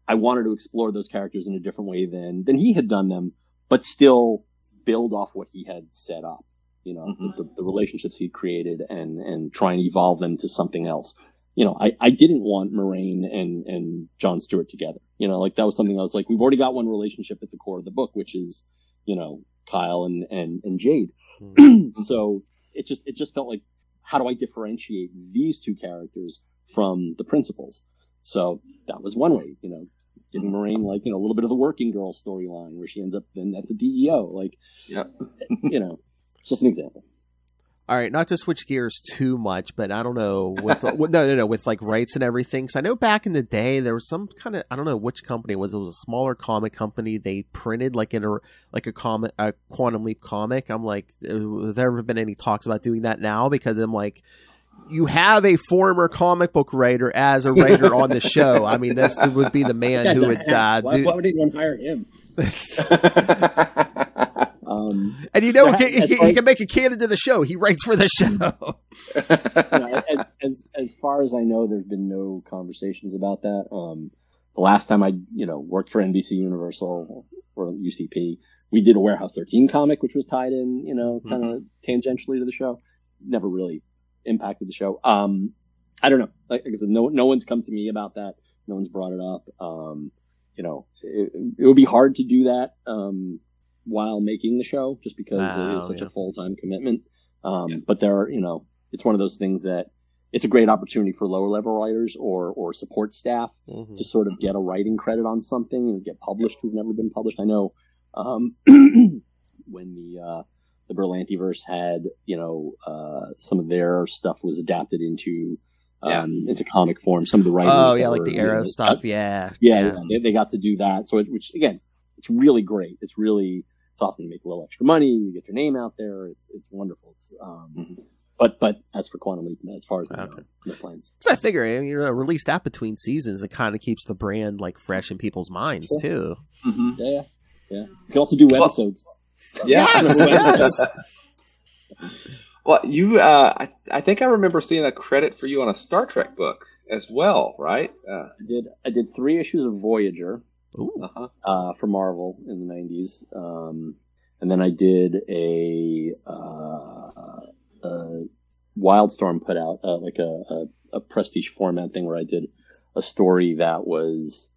wanted to explore those characters in a different way than he had done them, but still build off what he had set up, the relationships he'd created, and try and evolve them to something else. I didn't want Moraine and Jon Stewart together. Like that was something I was like, we've already got one relationship at the core of the book, which is Kyle and Jade. So it just felt like, how do I differentiate these two characters from the principals? So that was one way, giving Moraine like, a little bit of the working girl storyline where she ends up then at the DEO. Like, it's just an example. All right, not to switch gears too much, but I don't know with with like rights and everything. Because I know back in the day there was some kind of, I don't know which company it was. It was a smaller comic company. They printed like a Quantum Leap comic. I'm like, has there ever been any talks about doing that now? Because I'm like, you have a former comic book writer as a writer on the show. I mean, this would be the man who would. Why would anyone hire him? And he can make a canon to the show. He writes for the show. As far as I know, there's been no conversations about that. The last time I worked for NBC Universal or UCP, we did a Warehouse 13 comic, which was tied in, kind of tangentially to the show. Never really impacted the show. I don't know. Like I said, no one's come to me about that. No one's brought it up. It would be hard to do that while making the show, just because it is such a full-time commitment. But there are, it's one of those things that it's a great opportunity for lower level writers or support staff to sort of get a writing credit on something and get published who've never been published. I know, when the Berlantiverse had, some of their stuff was adapted into comic form. Some of the writers. Oh yeah, like the Arrow stuff. They got to do that. So which again, it's really great. It's often you make a little extra money. You get your name out there. It's wonderful. It's but as for Quantum Leap, as far as I know, no plans. So I figure, release that between seasons, it kind of keeps the brand like fresh in people's minds too. Yeah. You can also do webisodes. Yes. Well, you, I think I remember seeing a credit for you on a Star Trek book as well, right? I did 3 issues of Voyager for Marvel in the 90s, and then I did a Wildstorm put out like a prestige format thing where I did a story that was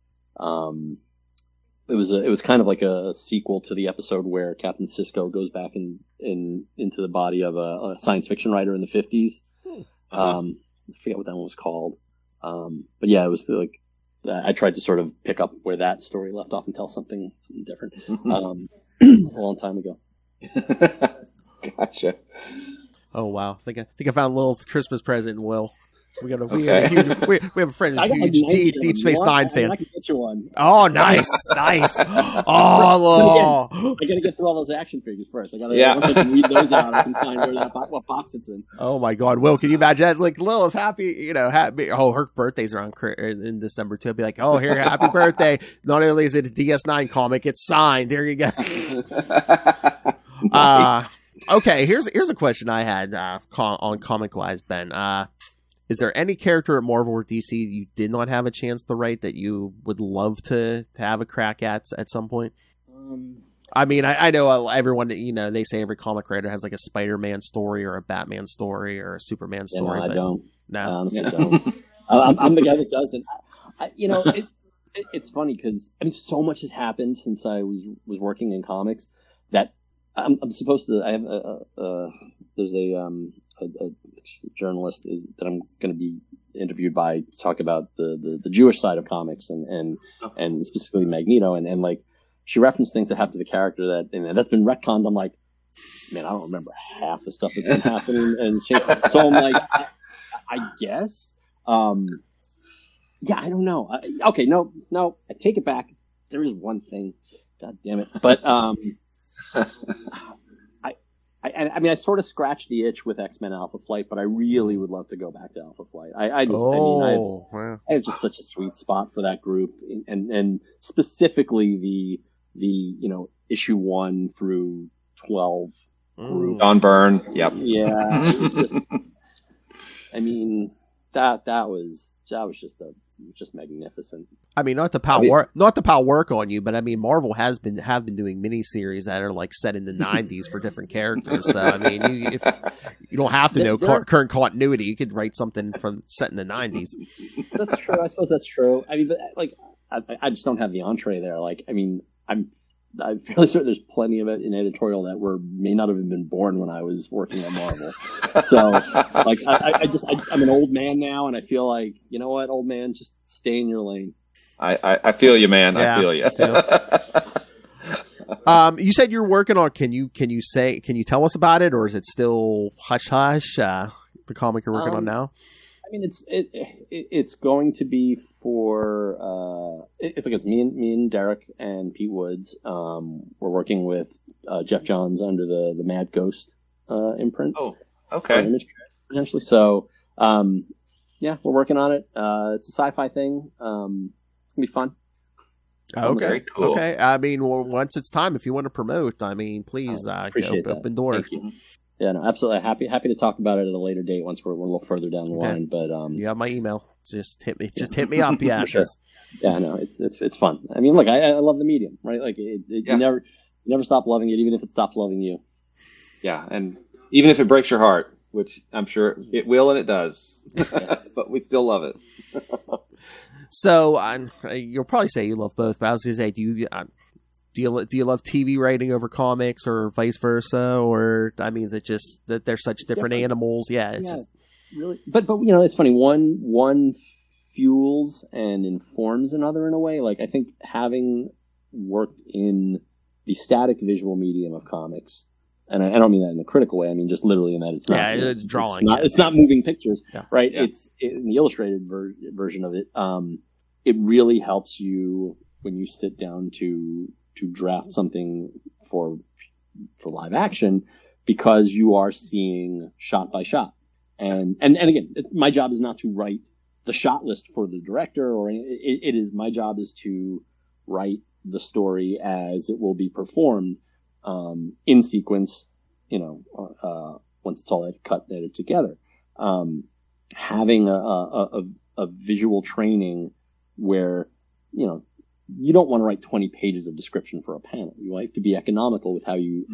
it was kind of like a sequel to the episode where Captain Sisko goes back into the body of a science fiction writer in the 50s. I forget what that one was called. But yeah, it was like, I tried to sort of pick up where that story left off and tell something different. A long time ago. Gotcha. Oh wow! I think I found a little Christmas present in Will. We have a friend who's a huge Deep Space Nine fan. I can get you one. Oh, nice. Oh, I gotta get through all those action figures first. Once I can read those out, I can find what box it's in. Oh my God, Will, can you imagine that? Like Lilith, happy. Oh, her birthday's around in December too. I'll be like, oh, here, happy birthday! Not only is it a DS9 comic, it's signed. There you go. Okay, here's a question I had on Comic Wise, Ben. Is there any character at Marvel or DC you did not have a chance to write that you would love to have a crack at some point? I mean, I know everyone, they say every comic writer has like a Spider-Man story or a Batman story or a Superman story. No, I don't. No, I honestly don't. I'm the guy that doesn't. It's funny because so much has happened since I was working in comics that I'm supposed to. I have there's a journalist that I'm going to be interviewed by to talk about the Jewish side of comics and specifically Magneto and like she referenced things that happened to the character that's been retconned. I'm like, man, I don't remember half the stuff that's been happening and so I'm like, I guess, yeah, I don't know. Okay, no, I take it back. There is one thing, God damn it, but I sort of scratched the itch with X-Men Alpha Flight, but I really would love to go back to Alpha Flight. I have just such a sweet spot for that group, and specifically the issue 1 through 12 group. John Byrne, yep. Yeah, that was just magnificent. I mean, not to pile work on you, but I mean, Marvel have been doing miniseries that are like set in the 90s for different characters. So I mean, you don't have to know current continuity. You could write something set in the 90s. That's true. I suppose that's true. I mean, but like, I just don't have the entree there. Like, I mean, I'm fairly certain there's plenty of it in editorial that may not have even been born when I was working at Marvel. So, like, I'm an old man now, and I feel like, you know what, old man, just stay in your lane. I feel you, man. Yeah, I feel you. You said you're working on. Can you tell us about it, or is it still hush hush? The comic you're working on now. I mean, it's going to be for it's me and Derek and Pete Woods. We're working with Jeff Johns under the Mad Ghost imprint. Oh, okay. Potentially. So, yeah, we're working on it. It's a sci-fi thing. It's gonna be fun. Okay. Very cool. Okay. I mean, once it's time, if you want to promote, I mean, please open door. Thank you. Yeah, no, absolutely. Happy to talk about it at a later date once we're a little further down the line. But you have my email. Just hit me up. Yeah, for sure. Yeah, no, it's fun. I mean, look, I love the medium, right? Like you never stop loving it, even if it stops loving you. Yeah, and even if it breaks your heart, which I'm sure it will, and it does, but we still love it. So you'll probably say you love both, but I was going to say, do you love TV writing over comics or vice versa? Or, I mean, is it just that they're such different animals? Yeah, it's just really. But it's funny. One fuels and informs another in a way. Like, I think having worked in the static visual medium of comics, and I don't mean that in a critical way. I mean just literally in that it's not. Yeah, it's drawing. It's not moving pictures, right? Yeah. It's in the illustrated version of it. It really helps you when you sit down to draft something for live action, because you are seeing shot by shot. And again, my job is not to write the shot list for the director or it is my job is to write the story as it will be performed, in sequence, once it's all cut and edited together. Having a visual training where, you don't want to write 20 pages of description for a panel. You have to be economical with how you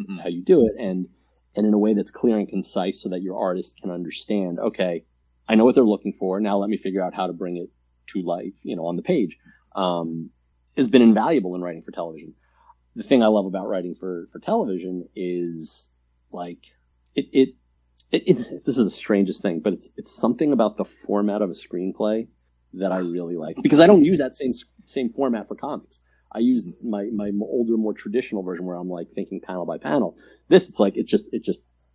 do it, and in a way that's clear and concise, so that your artist can understand. Okay, I know what they're looking for. Now let me figure out how to bring it to life, on the page. Has been invaluable in writing for television. The thing I love about writing for television is like it. This is the strangest thing, but it's something about the format of a screenplay that I really like, because I don't use that same format for comics. I use my older, more traditional version where I'm like thinking panel by panel. This, it's like, it's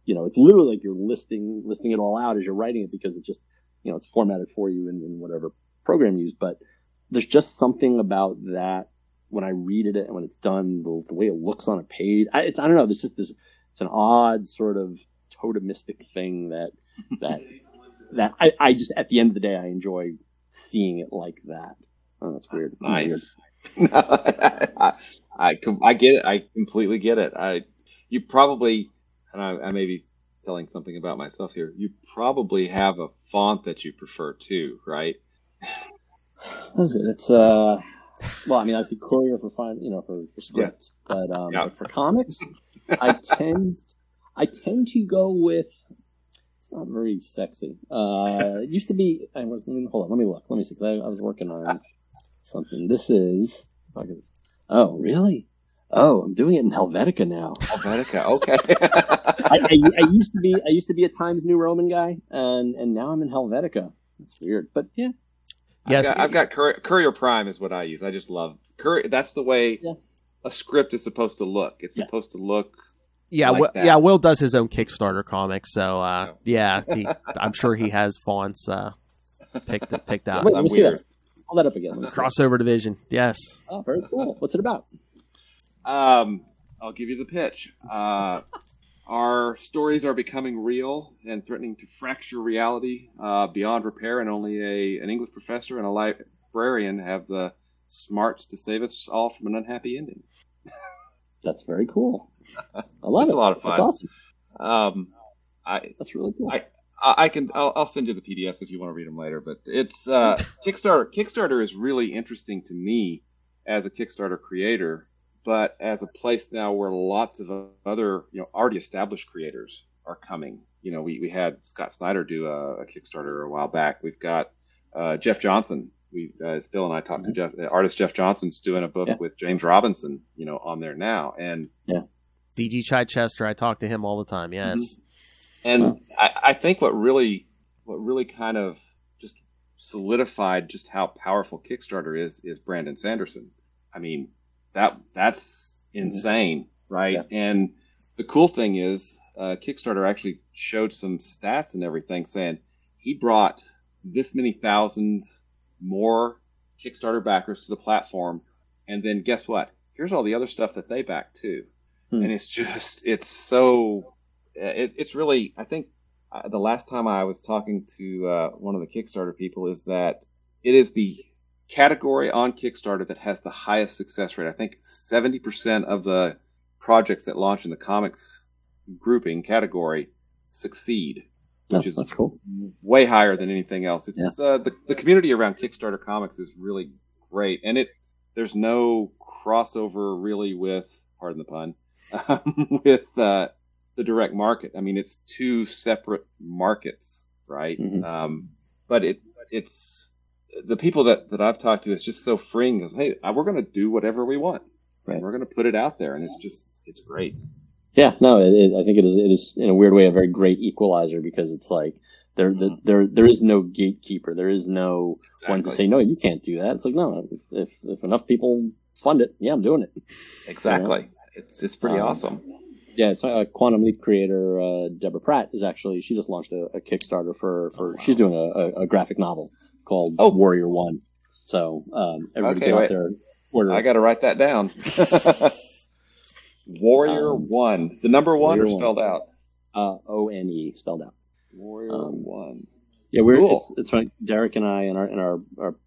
literally like you're listing it all out as you're writing it, because it just, it's formatted for you in whatever program you use. But there's just something about that when I read it and when it's done, the way it looks on a page. I don't know. There's just it's an odd sort of totemistic thing that I just, at the end of the day, I enjoy seeing it like that. Oh, that's weird. Nice. I get it. I completely get it. You probably and I may be telling something about myself here. You probably have a font that you prefer too, right? What is it? It's well, I mean, obviously Courier for for scripts, but for comics, I tend to go with. It's not very sexy. It used to be. Hold on. Let me look. Let me see. 'Cause I was working on something. This is. Oh, really? Oh, I'm doing it in Helvetica now. Helvetica, okay. I used to be a Times New Roman guy, and now I'm in Helvetica. It's weird, but yeah. Yes, I've got Courier Prime is what I use. I just love Courier. That's the way a script is supposed to look. It's supposed to look. Yeah, like that. Will does his own Kickstarter comic, so I'm sure he has fonts picked out. Wait, let me see that. Hold that up again. Crossover division, yes. Oh, very cool. What's it about? I'll give you the pitch. Our stories are becoming real and threatening to fracture reality beyond repair, and only an English professor and a librarian have the smarts to save us all from an unhappy ending. That's very cool. I love it. It's a lot of fun. That's awesome. That's really cool. I'll send you the PDFs if you want to read them later. But it's Kickstarter. Kickstarter is really interesting to me as a Kickstarter creator, but as a place now where lots of other already established creators are coming. We had Scott Snyder do a Kickstarter a while back. We've got Jeff Johnson. Phil and I talked to Jeff. Artist Jeff Johnson's doing a book with James Robinson, on there now, and DG Chichester. I talk to him all the time. Yes. Mm-hmm. And I think what really kind of just solidified just how powerful Kickstarter is Brandon Sanderson. I mean, that's insane, right? Yeah. And the cool thing is, Kickstarter actually showed some stats and everything saying he brought this many thousands more Kickstarter backers to the platform. And then guess what? Here's all the other stuff that they back too. And it's really, I think the last time I was talking to one of the Kickstarter people is that it is the category on Kickstarter that has the highest success rate. I think 70% of the projects that launch in the comics grouping category succeed, which is that's cool. Way higher than anything else. It's the community around Kickstarter comics is really great, and there's no crossover really with, pardon the pun, with the direct market. I mean, it's two separate markets, right? Mm-hmm. But it's the people that I've talked to, it's just so freeing because, hey, we're going to do whatever we want. Right. We're going to put it out there, and it's great. Yeah, no, I think it is in a weird way a very great equalizer because it's like there is no gatekeeper. There is no one to say, no, you can't do that. It's like, no, if enough people fund it, yeah, I'm doing it. Exactly. It's pretty awesome. Yeah, it's a Quantum Leap creator, Deborah Pratt, she just launched a Kickstarter for she's doing a graphic novel called Warrior 1. So everybody get out there. Order. I got to write that down. Warrior 1. The number 1 or spelled out? O-N-E, spelled out. Warrior 1. Yeah, it's right. Derek and I and our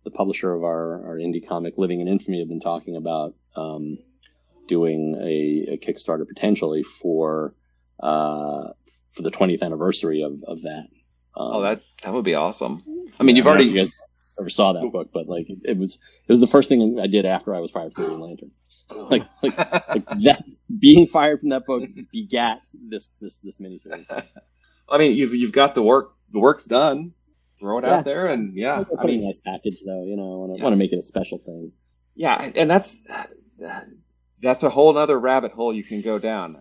the publisher of our indie comic, Living in Infamy, have been talking about doing a Kickstarter potentially for the 20th anniversary of that. That would be awesome. I mean, you've already. You guys ever saw that book, but like it was the first thing I did after I was fired from Green Lantern. like that being fired from that book begat this miniseries. I mean, you've got the work. The work's done. Throw it out there, and I mean, a nice package though. I want to make it a special thing. Yeah, and that's a whole other rabbit hole you can go down.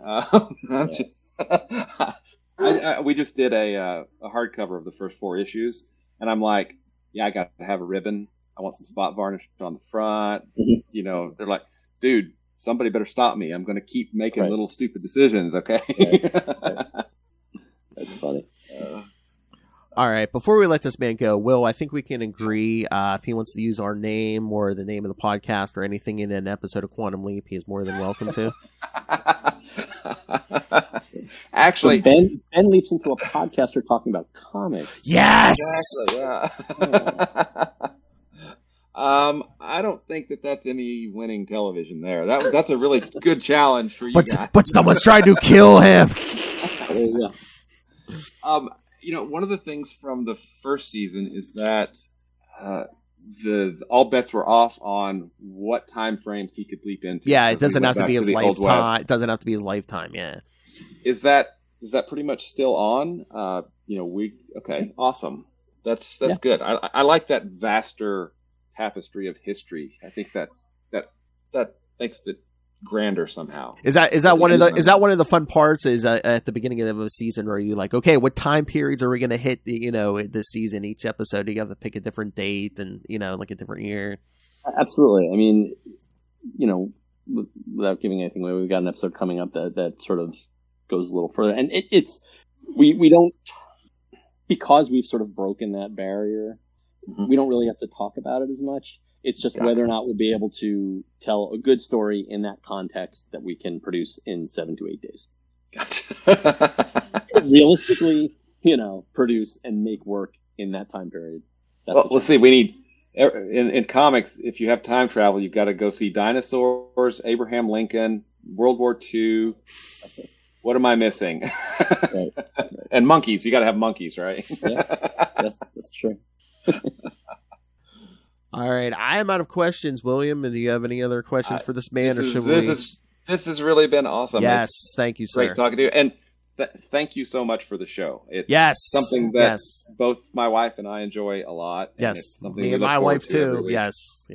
We just did a hardcover of the first 4 issues, and I'm like, I got to have a ribbon. I want some spot varnish on the front. Mm-hmm. They're like, dude, somebody better stop me. I'm going to keep making little stupid decisions, okay? Right. That's funny. All right, before we let this man go, Will, I think we can agree if he wants to use our name or the name of the podcast or anything in an episode of Quantum Leap, he is more than welcome to. Actually, so Ben leaps into a podcaster talking about comics. Yes! Exactly, yeah. I don't think that's any winning television there. That's a really good challenge for you guys. But someone's trying to kill him. There you go. One of the things from the first season is that the all bets were off on what time frames he could leap into. Yeah, it doesn't have to be his the Old lifetime. West. It doesn't have to be his lifetime. Yeah. Is that pretty much still on? Okay, awesome. That's good. I like that vaster tapestry of history. I think that makes it grander somehow. Is that one of the fun parts? Is at the beginning of a season where you like, okay, what time periods are we going to hit? This season, each episode, you have to pick a different date and like a different year. Absolutely. I mean, without giving anything away, we've got an episode coming up that sort of goes a little further, and we don't, because we've sort of broken that barrier. Mm-hmm. We don't really have to talk about it as much. It's just whether or not we'll be able to tell a good story in that context that we can produce in 7 to 8 days. Gotcha. Realistically, produce and make work in that time period. Let's see. We need in comics. If you have time travel, you've got to go see dinosaurs, Abraham Lincoln, World War II. What am I missing? Right. And monkeys. You got to have monkeys, right? Yeah, that's true. All right, I am out of questions, William. Do you have any other questions for this man, this has really been awesome. Yes, thank you, sir. Great talking to you, and thank you so much for the show. It's something that both my wife and I enjoy a lot. Yes, it's something me and my wife too. Yes.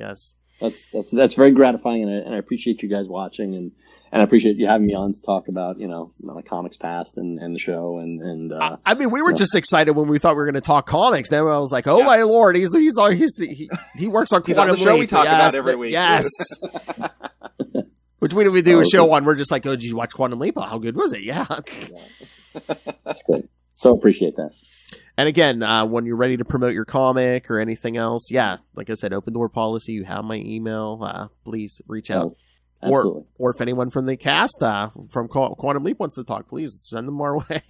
That's very gratifying, and I appreciate you guys watching, and I appreciate you having me on to talk about my comics past and the show and. I mean, we were just excited when we thought we were going to talk comics. Then I was like, oh my lord, he works on Quantum Leap. We talk about every week. Yes. Which when we do a show on, we're just like, oh, did you watch Quantum Leap? Oh, how good was it? Yeah. That's great. So appreciate that. And again, when you're ready to promote your comic or anything else, like I said, open door policy. You have my email. Please reach out. Absolutely. Or if anyone from the cast from Quantum Leap wants to talk, please send them our way.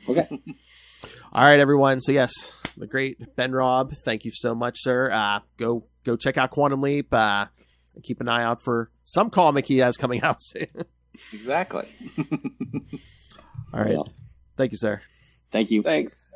Okay. All right, everyone. So yes, the great Ben Raab. Thank you so much, sir. Go check out Quantum Leap. And keep an eye out for some comic he has coming out soon. Exactly. All right. Thank you, sir. Thank you. Thanks.